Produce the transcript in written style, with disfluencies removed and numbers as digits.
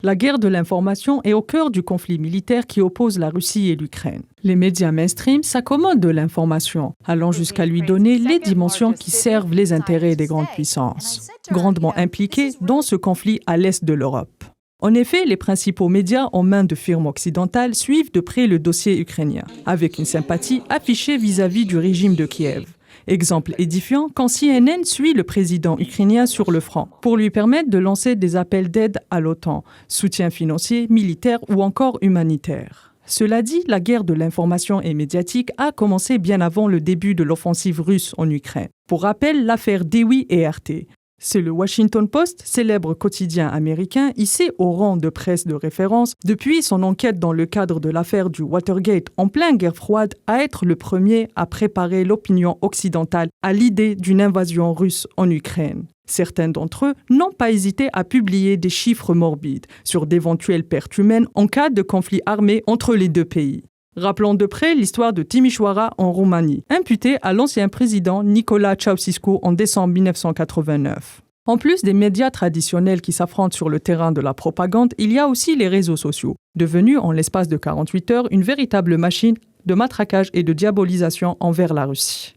La guerre de l'information est au cœur du conflit militaire qui oppose la Russie et l'Ukraine. Les médias mainstream s'accommodent de l'information, allant jusqu'à lui donner les dimensions qui servent les intérêts des grandes puissances, grandement impliquées dans ce conflit à l'est de l'Europe. En effet, les principaux médias en main de firmes occidentales suivent de près le dossier ukrainien, avec une sympathie affichée vis-à-vis du régime de Kiev. Exemple édifiant quand CNN suit le président ukrainien sur le front pour lui permettre de lancer des appels d'aide à l'OTAN, soutien financier, militaire ou encore humanitaire. Cela dit, la guerre de l'information et médiatique a commencé bien avant le début de l'offensive russe en Ukraine. Pour rappel, l'affaire DEWI et RT. C'est le Washington Post, célèbre quotidien américain, hissé au rang de presse de référence depuis son enquête dans le cadre de l'affaire du Watergate en pleine guerre froide, à être le premier à préparer l'opinion occidentale à l'idée d'une invasion russe en Ukraine. Certains d'entre eux n'ont pas hésité à publier des chiffres morbides sur d'éventuelles pertes humaines en cas de conflit armé entre les deux pays. Rappelons de près l'histoire de Timișoara en Roumanie, imputée à l'ancien président Nicolae Ceausescu en décembre 1989. En plus des médias traditionnels qui s'affrontent sur le terrain de la propagande, il y a aussi les réseaux sociaux, devenus en l'espace de 48 heures une véritable machine de matraquage et de diabolisation envers la Russie.